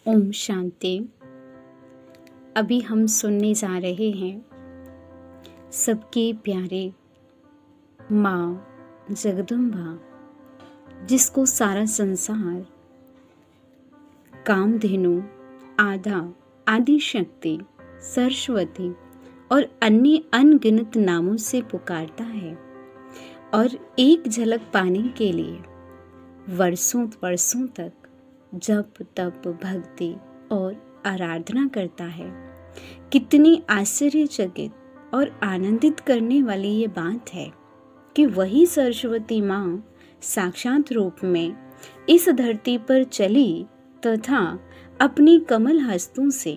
ओम शांति। अभी हम सुनने जा रहे हैं सबके प्यारे माँ जगदम्बा, जिसको सारा संसार कामधेनु, आधा, आदि शक्ति, सरस्वती और अन्य अनगिनत नामों से पुकारता है और एक झलक पाने के लिए वर्षों वर्षों तक जप तप भक्ति और आराधना करता है। कितनी आश्चर्यचकित और आनंदित करने वाली ये बात है कि वही सरस्वती माँ साक्षात रूप में इस धरती पर चली तथा अपनी कमल हस्तों से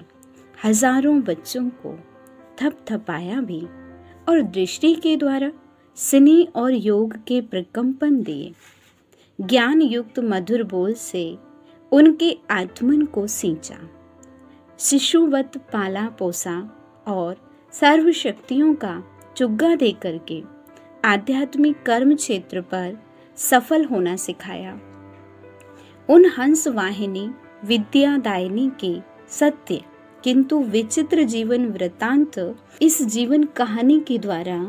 हजारों बच्चों को थपथपाया भी और दृष्टि के द्वारा स्नेह और योग के प्रकंपन दिए। ज्ञान युक्त मधुर बोल से उनके आत्मन को सींचा, शिशुवत पाला पोसा और सर्वशक्तियों का चुग्गा दे करके आध्यात्मिक कर्म क्षेत्र पर सफल होना सिखाया। उन हंस वाहिनी विद्यादायिनी के सत्य किंतु विचित्र जीवन वृतांत इस जीवन कहानी के द्वारा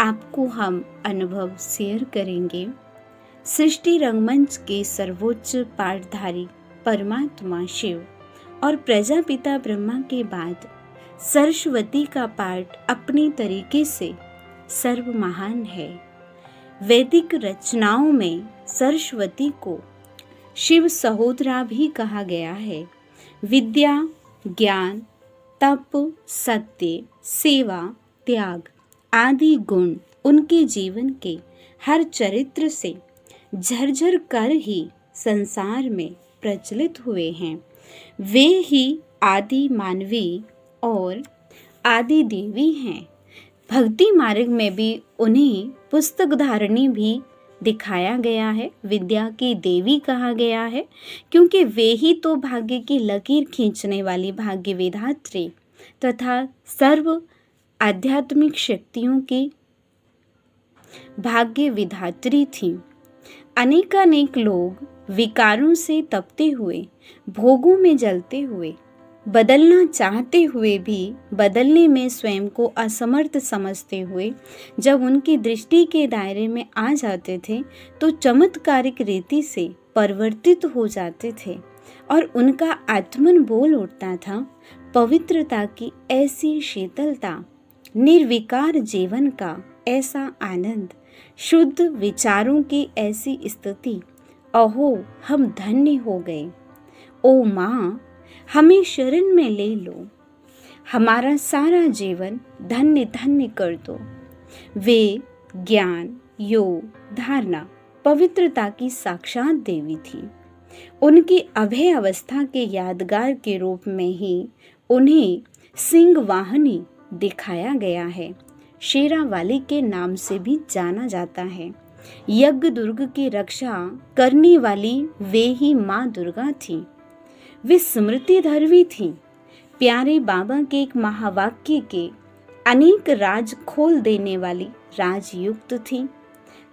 आपको हम अनुभव शेयर करेंगे। सृष्टि रंगमंच के सर्वोच्च पाठधारी परमात्मा शिव और प्रजापिता ब्रह्मा के बाद सरस्वती का पाठ अपने तरीके से सर्व महान है। वैदिक रचनाओं में सरस्वती को शिव सहोदरा भी कहा गया है। विद्या, ज्ञान, तप, सत्य, सेवा, त्याग आदि गुण उनके जीवन के हर चरित्र से झरझर कर ही संसार में प्रचलित हुए हैं। वे ही आदि मानवी और आदि देवी हैं। भक्ति मार्ग में भी उन्हें पुस्तक धारणी भी दिखाया गया है। विद्या की देवी कहा गया है क्योंकि वे ही तो भाग्य की लकीर खींचने वाली भाग्य विधात्री तथा सर्व आध्यात्मिक शक्तियों की भाग्य विधात्री थी। अनेकानेक लोग विकारों से तपते हुए, भोगों में जलते हुए, बदलना चाहते हुए भी बदलने में स्वयं को असमर्थ समझते हुए जब उनकी दृष्टि के दायरे में आ जाते थे तो चमत्कारिक रीति से परिवर्तित हो जाते थे और उनका आत्मन बोल उठता था। पवित्रता की ऐसी शीतलता, निर्विकार जीवन का ऐसा आनंद, शुद्ध विचारों की ऐसी स्थिति, अहो हम धन्य हो गए। ओ माँ, हमें शरण में ले लो, हमारा सारा जीवन धन्य धन्य कर दो। वे ज्ञान, योग, धारणा, पवित्रता की साक्षात देवी थी। उनकी अभय अवस्था के यादगार के रूप में ही उन्हें सिंह वाहनी दिखाया गया है। शेरावाली के नाम से भी जाना जाता है। यज्ञ दुर्ग की रक्षा करने वाली वे ही माँ दुर्गा थी। वे स्मृति धर्वी थी। प्यारे बाबा के एक महावाक्य के अनेक राज खोल देने वाली राजयुक्त थी।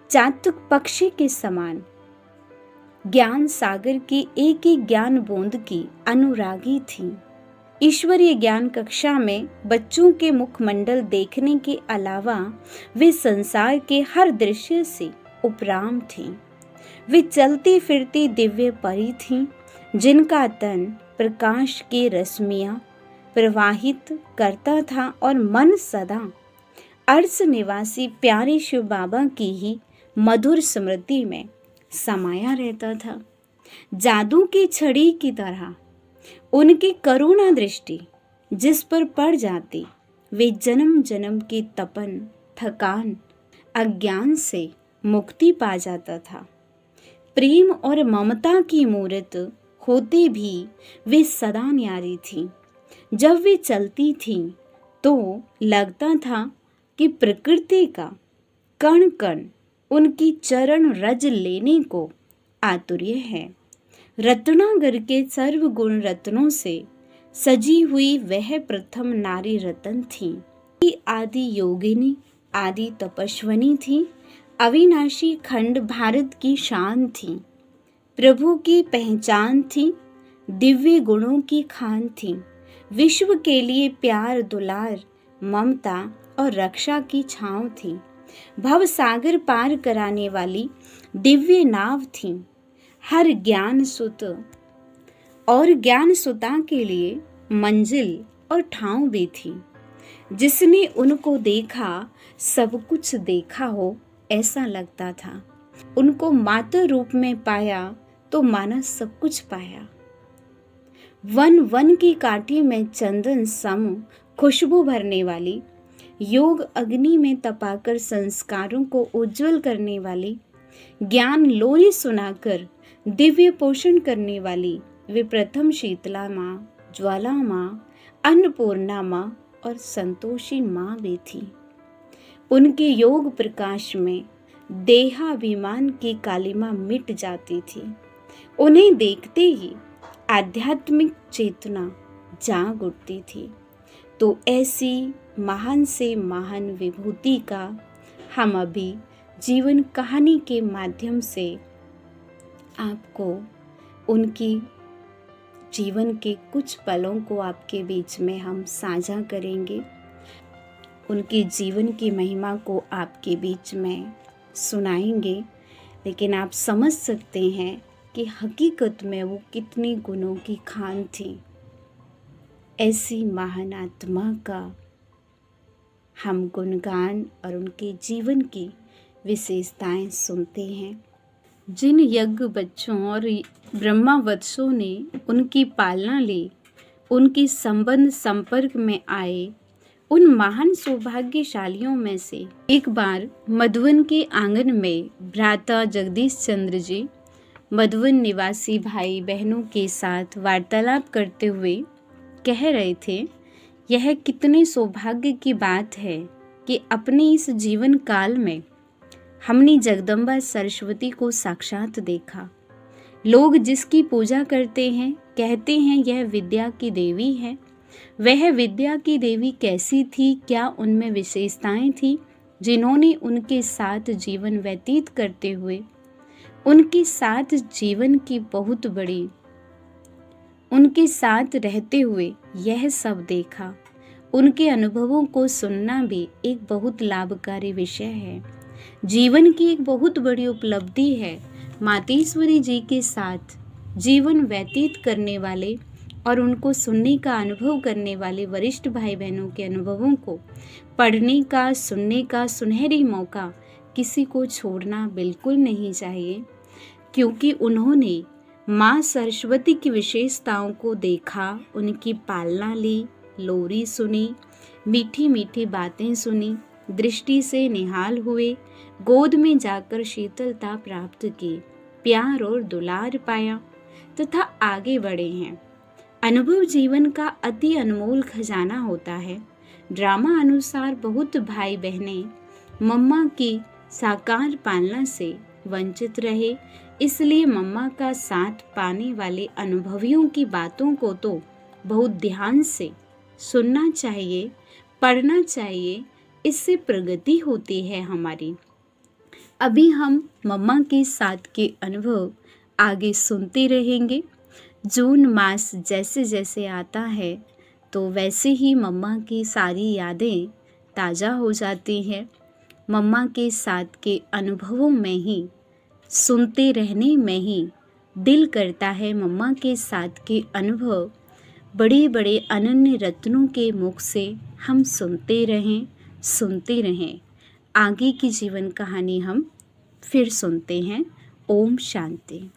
चातक पक्षी के समान ज्ञान सागर की एक एक ज्ञान बूंद की अनुरागी थी। ईश्वरीय ज्ञान कक्षा में बच्चों के मुखमंडल देखने के अलावा वे संसार के हर दृश्य से उपराम थीं। वे चलती फिरती दिव्य परी थीं, जिनका तन प्रकाश की रश्मियां प्रवाहित करता था और मन सदा अर्श निवासी प्यारे शिव बाबा की ही मधुर स्मृति में समाया रहता था। जादू की छड़ी की तरह उनकी करुणा दृष्टि जिस पर पड़ जाती, वे जन्म जन्म की तपन, थकान, अज्ञान से मुक्ति पा जाता था। प्रेम और ममता की मूर्त होते भी वे सदा न्यारी थी। जब वे चलती थीं तो लगता था कि प्रकृति का कण कण उनकी चरण रज लेने को आतुर्य है। रत्नागर के सर्वगुण रत्नों से सजी हुई वह प्रथम नारी रतन थी। आदि योगिनी, आदि तपस्विनी थी। अविनाशी खंड भारत की शान थी। प्रभु की पहचान थी। दिव्य गुणों की खान थी। विश्व के लिए प्यार, दुलार, ममता और रक्षा की छांव थी। भव सागर पार कराने वाली दिव्य नाव थी। हर ज्ञान सुत और ज्ञान सुता के लिए मंजिल और ठांव भी थी। जिसने उनको देखा सब कुछ देखा हो ऐसा लगता था। उनको माता रूप में पाया तो माना सब कुछ पाया। वन वन की काठी में चंदन सम खुशबू भरने वाली, योग अग्नि में तपाकर संस्कारों को उज्जवल करने वाली, ज्ञान लोरी सुनाकर दिव्य पोषण करने वाली वे प्रथम शीतला माँ, ज्वाला माँ, अन्नपूर्णा माँ और संतोषी माँ भी थी। उनके योग प्रकाश में देहाभिमान की कालिमा मिट जाती थी। उन्हें देखते ही आध्यात्मिक चेतना जाग उठती थी। तो ऐसी महान से महान विभूति का हम अभी जीवन कहानी के माध्यम से आपको उनकी जीवन के कुछ पलों को आपके बीच में हम साझा करेंगे। उनके जीवन की महिमा को आपके बीच में सुनाएंगे। लेकिन आप समझ सकते हैं कि हकीकत में वो कितने गुणों की खान थी। ऐसी महान आत्मा का हम गुणगान और उनके जीवन की विशेषताएं सुनते हैं। जिन यज्ञ बच्चों और ब्रह्मावत्सों ने उनकी पालना ली, उनके संबंध संपर्क में आए, उन महान सौभाग्यशालियों में से एक बार मधुवन के आंगन में भ्राता जगदीश चंद्र जी मधुवन निवासी भाई बहनों के साथ वार्तालाप करते हुए कह रहे थे, यह कितने सौभाग्य की बात है कि अपने इस जीवन काल में हमने जगदम्बा सरस्वती को साक्षात देखा। लोग जिसकी पूजा करते हैं कहते हैं यह विद्या की देवी है। वह विद्या की देवी कैसी थी, क्या उनमें विशेषताएं थी जिन्होंने उनके साथ जीवन व्यतीत करते हुए उनके साथ जीवन की बहुत बड़ी उनके साथ रहते हुए यह सब देखा। उनके अनुभवों को सुनना भी एक बहुत लाभकारी विषय है। जीवन की एक बहुत बड़ी उपलब्धि है मातेश्वरी जी के साथ जीवन व्यतीत करने वाले और उनको सुनने का अनुभव करने वाले वरिष्ठ भाई बहनों के अनुभवों को पढ़ने का, सुनने का सुनहरी मौका किसी को छोड़ना बिल्कुल नहीं चाहिए, क्योंकि उन्होंने माँ सरस्वती की विशेषताओं को देखा, उनकी पालना ली, लोरी सुनी, मीठी मीठी बातें सुनी, दृष्टि से निहाल हुए, गोद में जाकर शीतलता प्राप्त की, प्यार और दुलार पाया तथा आगे बढ़े हैं। अनुभव जीवन का अति अनमोल खजाना होता है। ड्रामा अनुसार बहुत भाई बहनें मम्मा की साकार पालना से वंचित रहे, इसलिए मम्मा का साथ पाने वाले अनुभवियों की बातों को तो बहुत ध्यान से सुनना चाहिए, पढ़ना चाहिए, इससे प्रगति होती है हमारी। अभी हम मम्मा के साथ के अनुभव आगे सुनते रहेंगे। जून मास जैसे जैसे आता है तो वैसे ही मम्मा की सारी यादें ताज़ा हो जाती हैं। मम्मा के साथ के अनुभवों में ही, सुनते रहने में ही दिल करता है मम्मा के साथ के अनुभव बड़े बड़े अनन्य रत्नों के मुख से हम सुनते रहें। आगे की जीवन कहानी हम फिर सुनते हैं। ओम शांति।